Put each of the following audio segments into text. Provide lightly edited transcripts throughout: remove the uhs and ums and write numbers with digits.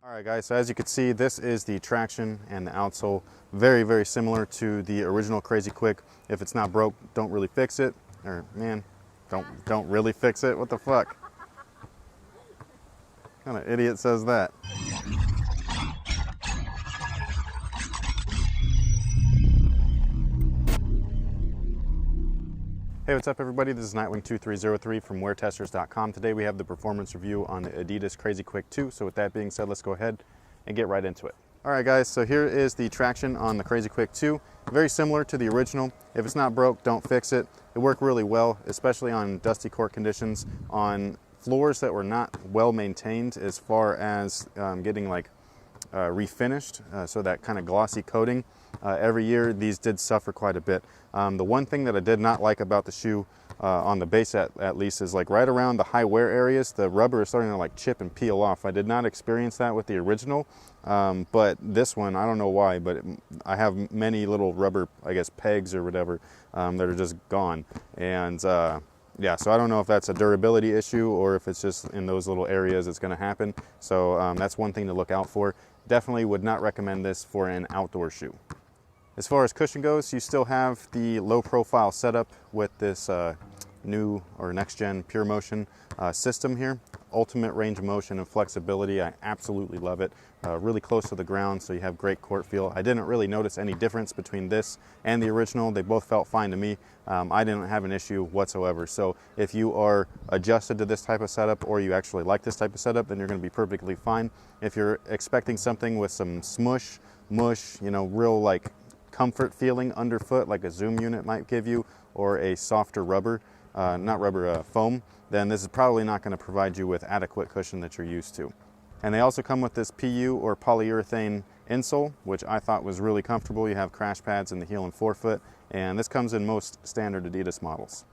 All right guys, so as you can see, this is the traction and the outsole. Very, very similar to the original CrazyQuick. If it's not broke, don't really fix it. Or man, don't really fix it. What the fuck? What kind of idiot says that? Hey, what's up everybody? This is Nightwing2303 from weartesters.com. Today we have the performance review on the Adidas CrazyQuick 2. So with that being said, let's go ahead and get right into it. All right guys, so here is the traction on the CrazyQuick 2. Very similar to the original. If it's not broke, don't fix it. It worked really well, especially on dusty court conditions, on floors that were not well maintained as far as getting like refinished, so that kind of glossy coating. Every year these did suffer quite a bit. The one thing that I did not like about the shoe, on the base at least, is like right around the high wear areas, the rubber is starting to like chip and peel off. I did not experience that with the original, but this one, I don't know why, but I have many little rubber, I guess, pegs or whatever that are just gone. And yeah, so I don't know if that's a durability issue or if it's just in those little areas it's going to happen. So that's one thing to look out for. Definitely would not recommend this for an outdoor shoe. As far as cushion goes, you still have the low profile setup with this new or next gen Pure Motion system here. Ultimate range of motion and flexibility. I absolutely love it. Really close to the ground, so you have great court feel. I didn't really notice any difference between this and the original. They both felt fine to me. I didn't have an issue whatsoever. So if you are adjusted to this type of setup, or you actually like this type of setup, then you're going to be perfectly fine. If you're expecting something with some smush, mush, you know, real like comfort feeling underfoot, like a Zoom unit might give you, or a softer rubber, foam, then this is probably not going to provide you with adequate cushion that you're used to. And they also come with this PU or polyurethane insole, which I thought was really comfortable. You have crash pads in the heel and forefoot, and this comes in most standard Adidas models.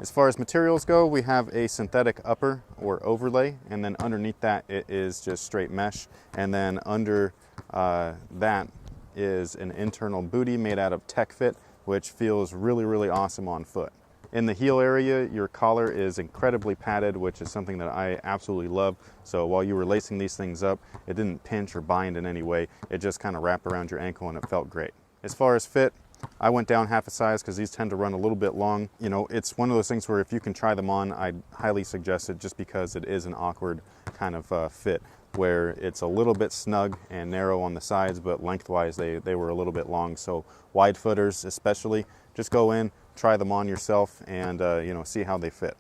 As far as materials go, we have a synthetic upper or overlay, and then underneath that it is just straight mesh, and then under that is an internal bootie made out of Tech Fit, which feels really, really awesome on foot. In the heel area, your collar is incredibly padded, which is something that I absolutely love. So while you were lacing these things up, it didn't pinch or bind in any way. It just kind of wrapped around your ankle and it felt great. As far as fit, I went down half a size because these tend to run a little bit long. You know, it's one of those things where if you can try them on, I'd highly suggest it, just because it is an awkward kind of fit, where it's a little bit snug and narrow on the sides, but lengthwise they were a little bit long. So wide footers especially, just go in, try them on yourself, and you know, see how they fit.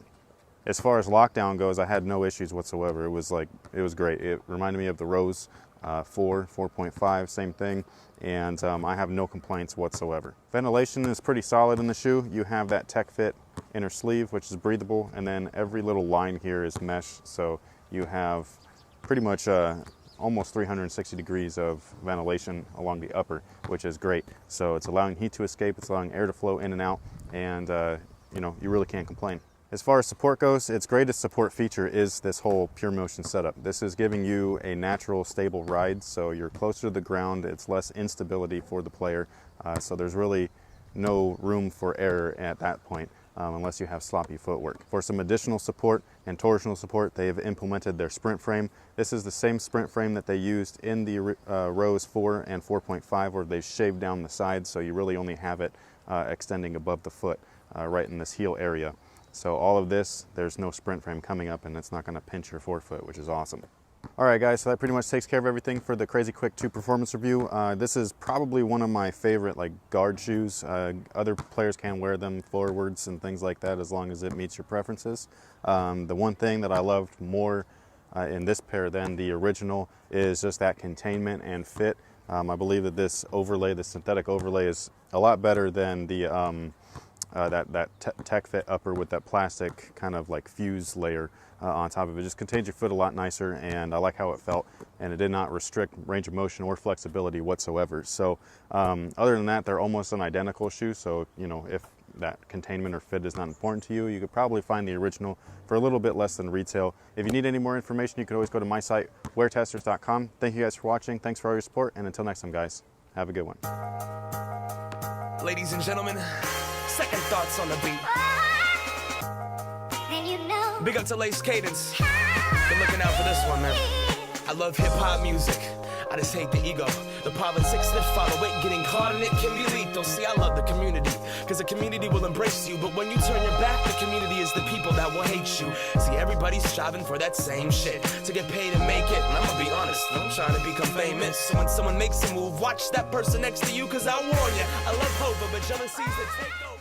As far as lockdown goes, I had no issues whatsoever. It was great. It reminded me of the Rose 4.5, same thing, and I have no complaints whatsoever. Ventilation is pretty solid in the shoe. You have that Tech Fit inner sleeve, which is breathable, and then every little line here is mesh, so you have pretty much almost 360 degrees of ventilation along the upper, which is great. So it's allowing heat to escape, it's allowing air to flow in and out, and you know, you really can't complain. As far as support goes, its greatest support feature is this whole Pure Motion setup. This is giving you a natural, stable ride, so you're closer to the ground, it's less instability for the player, so there's really no room for error at that point. Unless you have sloppy footwork. For some additional support and torsional support, they've implemented their sprint frame. This is the same sprint frame that they used in the Rose 4 and 4.5, where they've shaved down the sides, so you really only have it extending above the foot right in this heel area. So all of this, there's no sprint frame coming up, and it's not going to pinch your forefoot, which is awesome. All right guys, so that pretty much takes care of everything for the CrazyQuick 2 performance review. This is probably one of my favorite like guard shoes. Other players can wear them forwards and things like that as long as it meets your preferences. The one thing that I loved more in this pair than the original is just that containment and fit. I believe that this overlay, the synthetic overlay, is a lot better than the that Tech Fit upper with that plastic kind of like fuse layer on top of it. Just contains your foot a lot nicer, and I like how it felt, and it did not restrict range of motion or flexibility whatsoever. So other than that, they're almost an identical shoe, so you know, if that containment or fit is not important to you, you could probably find the original for a little bit less than retail. If you need any more information, you can always go to my site, weartesters.com. Thank you guys for watching, thanks for all your support, and until next time guys, have a good one. Ladies and gentlemen, second thoughts on the beat. And you know, Big up to Lace Cadence. Been looking out for this one, man. I love hip-hop music, I just hate the ego. The politics that follow it, getting caught in it can be lethal. See, I love the community, cause the community will embrace you. But when you turn your back, the community is the people that will hate you. See, everybody's striving for that same shit, to get paid and make it. And I'm gonna be honest, I'm trying to become famous. So when someone makes a move, watch that person next to you, cause I warn ya, I love Hova, but jealousy's the takeover.